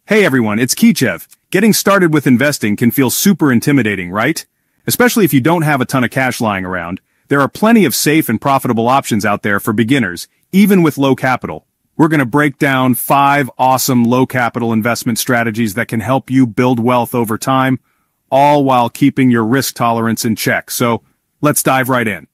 Hey everyone, it's Kichev. Getting started with investing can feel super intimidating, right? Especially if you don't have a ton of cash lying around. There are plenty of safe and profitable options out there for beginners, even with low capital. We're going to break down 5 awesome low-capital investment strategies that can help you build wealth over time, all while keeping your risk tolerance in check. So, let's dive right in.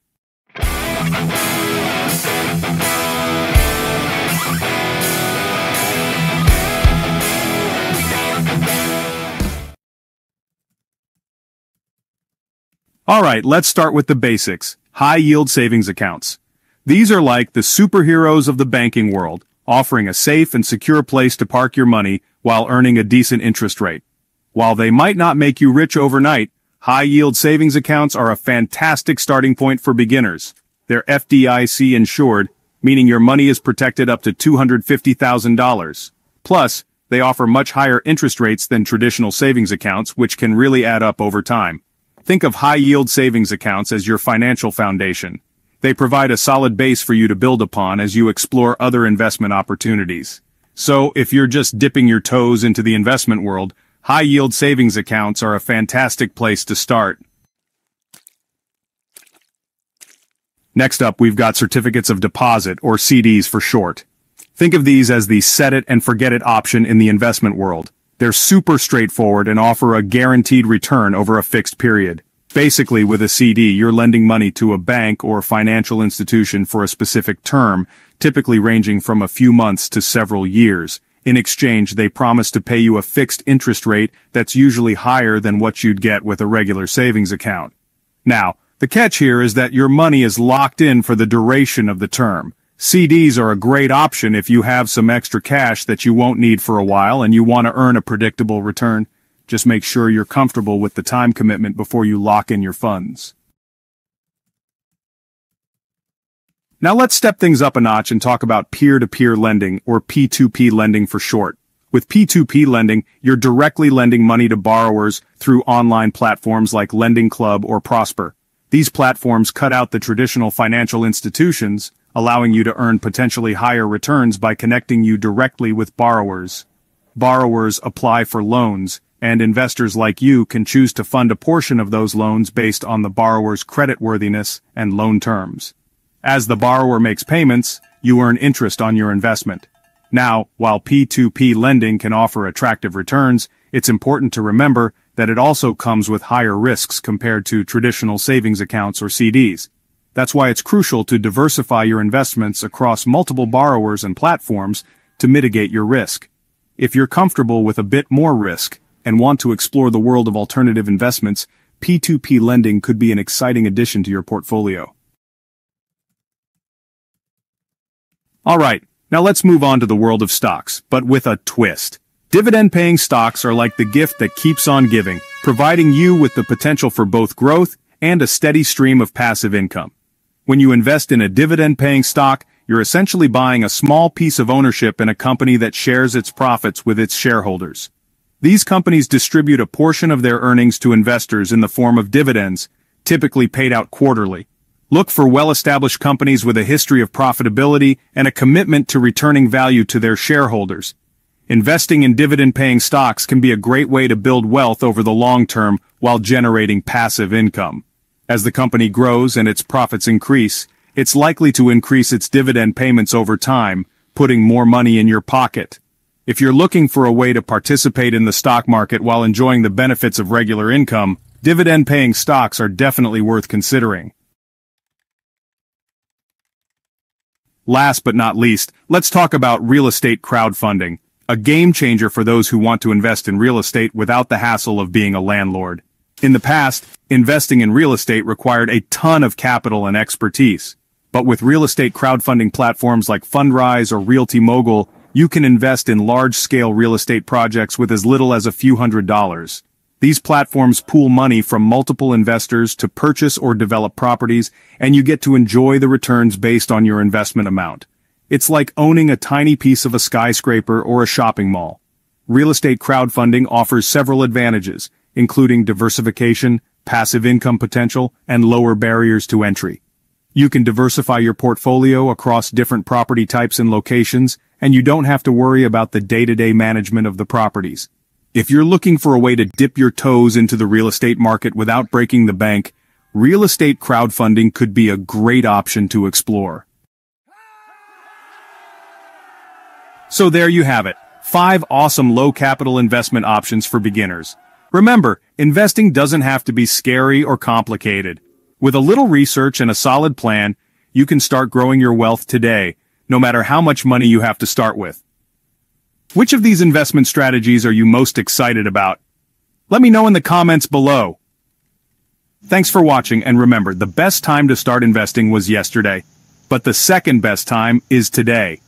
Alright, let's start with the basics. High-yield savings accounts. These are like the superheroes of the banking world, offering a safe and secure place to park your money while earning a decent interest rate. While they might not make you rich overnight, high-yield savings accounts are a fantastic starting point for beginners. They're FDIC insured, meaning your money is protected up to $250,000. Plus, they offer much higher interest rates than traditional savings accounts, which can really add up over time. Think of high-yield savings accounts as your financial foundation. They provide a solid base for you to build upon as you explore other investment opportunities. So, if you're just dipping your toes into the investment world, high-yield savings accounts are a fantastic place to start. Next up, we've got certificates of deposit, or CDs for short. Think of these as the set-it-and-forget-it option in the investment world. They're super straightforward and offer a guaranteed return over a fixed period. Basically, with a CD, you're lending money to a bank or financial institution for a specific term, typically ranging from a few months to several years. In exchange, they promise to pay you a fixed interest rate that's usually higher than what you'd get with a regular savings account. Now, the catch here is that your money is locked in for the duration of the term. CDs are a great option if you have some extra cash that you won't need for a while and you want to earn a predictable return. Just make sure you're comfortable with the time commitment before you lock in your funds. Now let's step things up a notch and talk about peer-to-peer lending, or P2P lending for short. With P2P lending, you're directly lending money to borrowers through online platforms like Lending Club or Prosper. These platforms cut out the traditional financial institutions, allowing you to earn potentially higher returns by connecting you directly with borrowers. Borrowers apply for loans, and investors like you can choose to fund a portion of those loans based on the borrower's creditworthiness and loan terms. As the borrower makes payments, you earn interest on your investment. Now, while P2P lending can offer attractive returns, it's important to remember that it also comes with higher risks compared to traditional savings accounts or CDs. That's why it's crucial to diversify your investments across multiple borrowers and platforms to mitigate your risk. If you're comfortable with a bit more risk and want to explore the world of alternative investments, P2P lending could be an exciting addition to your portfolio. Alright, now let's move on to the world of stocks, but with a twist. Dividend-paying stocks are like the gift that keeps on giving, providing you with the potential for both growth and a steady stream of passive income. When you invest in a dividend-paying stock, you're essentially buying a small piece of ownership in a company that shares its profits with its shareholders. These companies distribute a portion of their earnings to investors in the form of dividends, typically paid out quarterly. Look for well-established companies with a history of profitability and a commitment to returning value to their shareholders. Investing in dividend-paying stocks can be a great way to build wealth over the long term while generating passive income. As the company grows and its profits increase, it's likely to increase its dividend payments over time, putting more money in your pocket. If you're looking for a way to participate in the stock market while enjoying the benefits of regular income, dividend-paying stocks are definitely worth considering. Last but not least, let's talk about real estate crowdfunding, a game changer for those who want to invest in real estate without the hassle of being a landlord. In the past, investing in real estate required a ton of capital and expertise. But with real estate crowdfunding platforms like Fundrise or Realty Mogul, you can invest in large-scale real estate projects with as little as a few $100s. These platforms pool money from multiple investors to purchase or develop properties, and you get to enjoy the returns based on your investment amount. It's like owning a tiny piece of a skyscraper or a shopping mall. Real estate crowdfunding offers several advantages, including diversification, passive income potential, and lower barriers to entry. You can diversify your portfolio across different property types and locations, and you don't have to worry about the day-to-day management of the properties. If you're looking for a way to dip your toes into the real estate market without breaking the bank, real estate crowdfunding could be a great option to explore. So there you have it, 5 awesome low-capital investment options for beginners. Remember, investing doesn't have to be scary or complicated. With a little research and a solid plan, you can start growing your wealth today, no matter how much money you have to start with. Which of these investment strategies are you most excited about? Let me know in the comments below. Thanks for watching, and remember, the best time to start investing was yesterday, but the second best time is today.